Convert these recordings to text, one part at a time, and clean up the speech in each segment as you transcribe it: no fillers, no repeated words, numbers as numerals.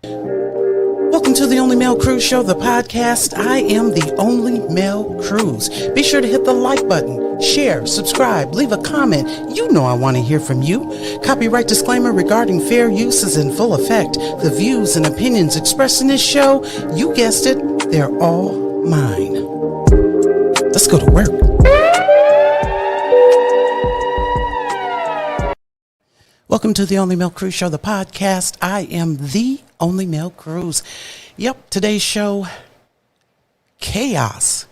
Welcome to the Only Male Cruise Show, the podcast. I am the Only Male Cruise. Be sure to hit the like button, share, subscribe, leave a comment. You know I want to hear from you. Copyright disclaimer regarding fair use is in full effect. The views and opinions expressed in this show, you guessed it, they're all mine. Let's go to work. Welcome to the Only Male Cruise Show, the podcast. I am the Only Male Cruise. Yep, today's show, chaos.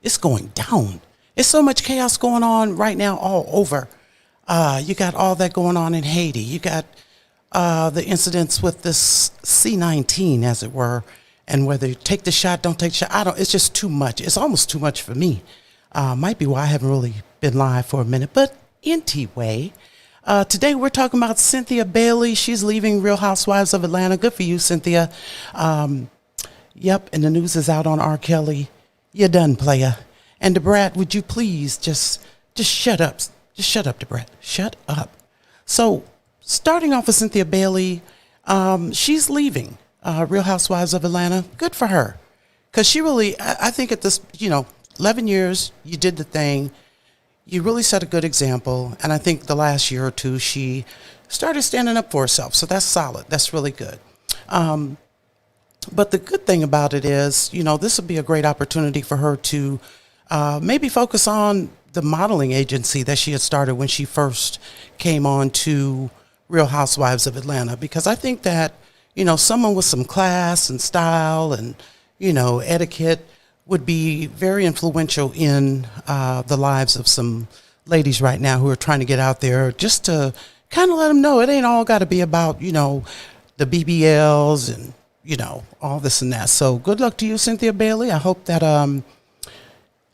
It's going down. There's so much chaos going on right now all over. You got all that going on in Haiti. You got the incidents with this C-19, as it were, and whether you take the shot, don't take the shot. It's just too much. It's almost too much for me. Might be why I haven't really been live for a minute, but anyway. Today we're talking about Cynthia Bailey. She's leaving Real Housewives of Atlanta. Good for you, Cynthia. Yep, and the news is out on R. Kelly. You're done, playa. And Debrat, would you please just shut up? Just shut up, Debrat. Shut up. So, starting off with Cynthia Bailey, she's leaving Real Housewives of Atlanta. Good for her. Because she really, I think at this, 11 years, you did the thing. You really set a good example, and I think the last year or two she started standing up for herself, so that's solid. That's really good. But the good thing about it is, this would be a great opportunity for her to maybe focus on the modeling agency that she had started when she first came on to Real Housewives of Atlanta, because I think that, someone with some class and style and, etiquette would be very influential in the lives of some ladies right now who are trying to get out there, just to kind of let them know it ain't all got to be about, the BBLs and, all this and that. So good luck to you, Cynthia Bailey. I hope that,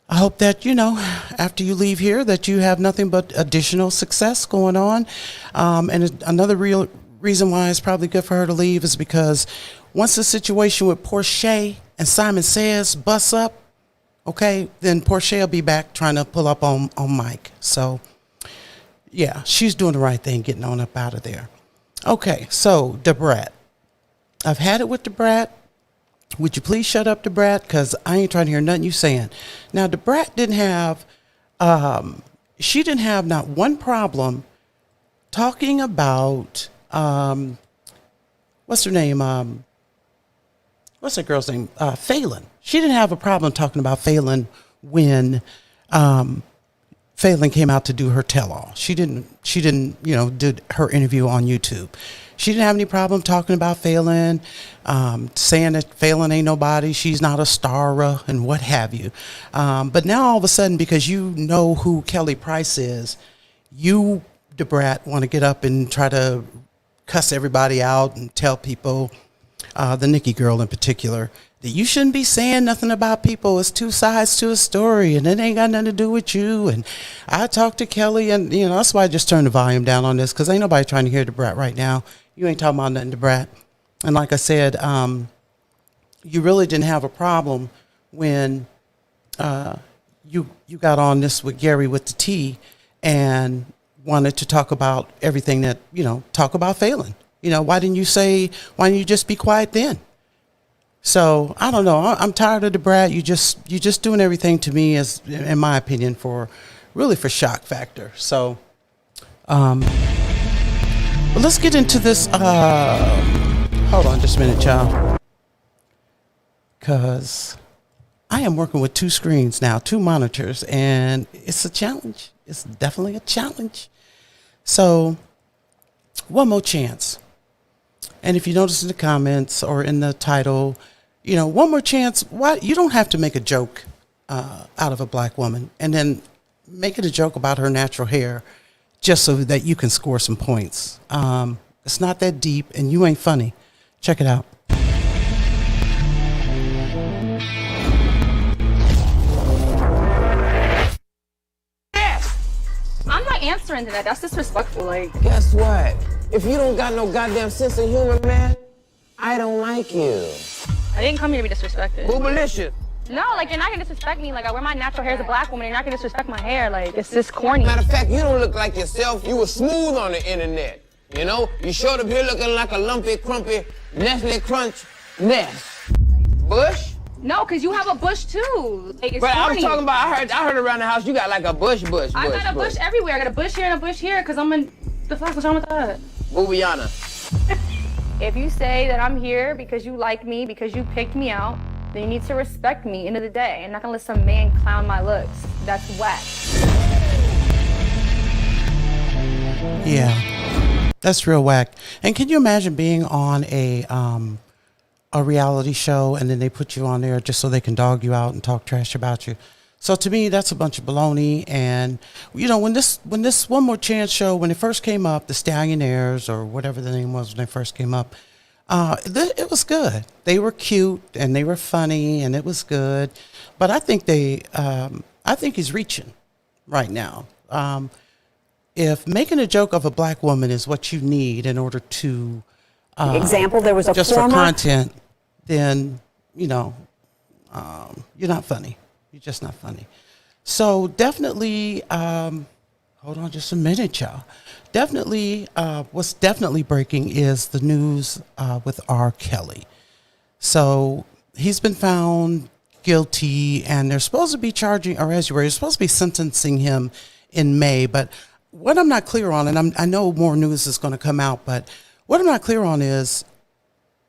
after you leave here, that you have nothing but additional success going on. And another real reason why it's probably good for her to leave is because once the situation with Portia and Simon Says busts up, okay, then Portia will be back trying to pull up on Mike. So, yeah, she's doing the right thing, getting on up out of there. Okay, so Debrat. I've had it with Debrat. Would you please shut up, Debrat? Because I ain't trying to hear nothing you saying. Now, Debrat didn't have, she didn't have not one problem talking about, what's her name? What's that girl's name? Phelan. She didn't have a problem talking about Phelan when Phelan came out to do her tell-all. She didn't, did her interview on YouTube. She didn't have any problem talking about Phelan, saying that Phelan ain't nobody, she's not a star, and what have you. But now all of a sudden, because you know who Kelly Price is, you, Debrat, want to get up and try to cuss everybody out and tell people, the Nikki girl in particular, that you shouldn't be saying nothing about people. It's two sides to a story, and it ain't got nothing to do with you. And I talked to Kelly, and that's why I just turned the volume down on this, because ain't nobody trying to hear Debrat right now. You ain't talking about nothing, Debrat. And like I said, you really didn't have a problem when you got on this with Gary with the T and wanted to talk about everything that, talk about Phelan. Why didn't you just be quiet then? So I don't know. I'm tired of Debrat. You just doing everything to me, as in my opinion, for shock factor. So, but let's get into this. Hold on just a minute, y'all. Cause I am working with two screens now, two monitors, and it's a challenge. It's definitely a challenge. So one more chance. And if you notice in the comments or in the title, one more chance. Why you don't have to make a joke out of a black woman and then make it a joke about her natural hair just so that you can score some points. It's not that deep, and you ain't funny. Check it out. I'm not answering to that. That's disrespectful. Guess what? If you don't got no goddamn sense of humor, man, I don't like you. I didn't come here to be disrespected. Boobalicious. No, you're not gonna disrespect me. I wear my natural hair as a black woman. You're not gonna disrespect my hair. It's just corny. Matter of fact, you don't look like yourself. You were smooth on the internet. You know, you showed up here looking like a lumpy, crumpy, Nestle Crunch nest. Bush? No, because you have a bush too. Like, it's But I was funny. talking about, I heard around the house you got like a bush. I got a bush everywhere. I got a bush here and a bush here because I'm in the fuck. What's wrong with that? Boobiana. If you say that I'm here because you like me, because you picked me out, then you need to respect me end of the day. I'm not gonna let some man clown my looks. That's whack. Yeah, that's real whack. And can you imagine being on a reality show and then they put you on there just so they can dog you out and talk trash about you? So to me, that's a bunch of baloney. And you know, when this One More Chance show, when it first came up, the Stallionaires or whatever the name was when they first came up, it was good. They were cute and they were funny and it was good. But I think I think he's reaching right now. If making a joke of a black woman is what you need in order to example, there was a just former for content, then you know you're not funny. You're just not funny. So definitely, hold on just a minute, y'all. Definitely, what's definitely breaking is the news with R. Kelly. So he's been found guilty, and they're supposed to be charging, or as you were, they're supposed to be sentencing him in May. But what I'm not clear on, and I know more news is going to come out, but what I'm not clear on is,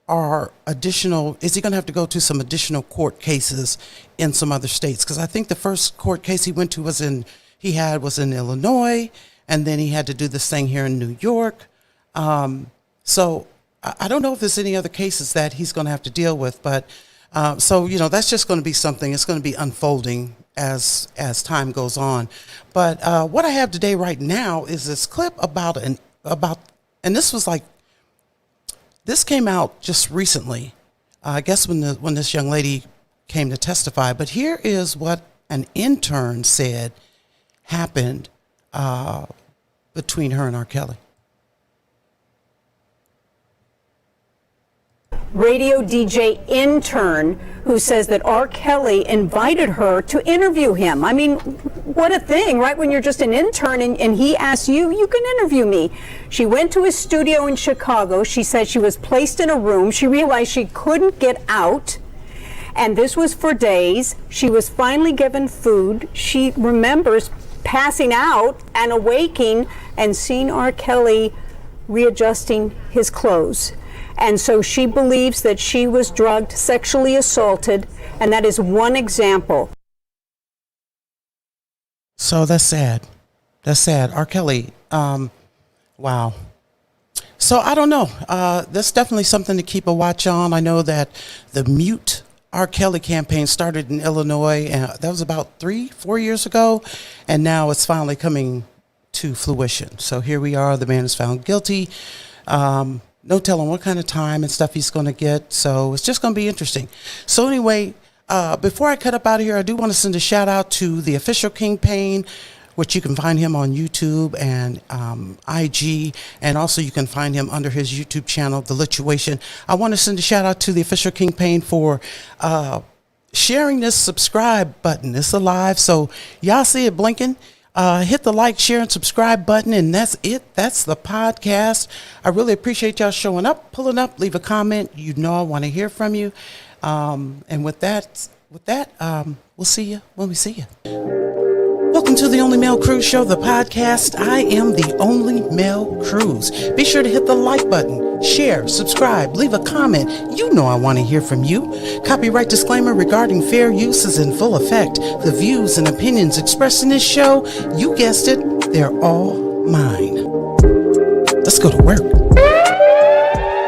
is he going to have to go to some additional court cases in some other states? Because I think the first court case he went to was in Illinois, and then he had to do this thing here in New York. So I don't know if there's any other cases that he's going to have to deal with, but so, you know, that's just going to be something. It's going to be unfolding as time goes on. But what I have today right now is this clip about and this came out just recently, I guess when this young lady came to testify. But here is what an intern said happened between her and R. Kelly. radio DJ intern who says that R. Kelly invited her to interview him. I mean, what a thing, right? When you're just an intern and he asks you, you can interview me. She went to his studio in Chicago. She said she was placed in a room. She realized she couldn't get out. And this was for days. She was finally given food. She remembers passing out and awaking and seeing R. Kelly readjusting his clothes. And so she believes that she was drugged, sexually assaulted, and that is one example. So that's sad. That's sad. R. Kelly, wow. So I don't know. That's definitely something to keep a watch on. I know that the Mute R. Kelly campaign started in Illinois, and that was about 3-4 years ago, and now it's finally coming to fruition. So here we are. The man is found guilty. No telling what kind of time and stuff he's going to get. So it's just going to be interesting. So anyway, before I cut up out of here, I do want to send a shout out to the official Kingpain, which you can find him on YouTube and IG. And also you can find him under his YouTube channel, The Lituation. I want to send a shout out to the official Kingpain for sharing this subscribe button. It's alive. So y'all see it blinking. Hit the like, share, and subscribe button, and that's it. That's the podcast. I really appreciate y'all showing up, pulling up, leave a comment. You know I want to hear from you. And with that, we'll see you when we see you. Welcome to the Only Male Cruise Show, the podcast. I am the Only Male Cruise. Be sure to hit the like button, share, subscribe, leave a comment. You know I want to hear from you. Copyright disclaimer regarding fair use is in full effect. The views and opinions expressed in this show, you guessed it, they're all mine. Let's go to work.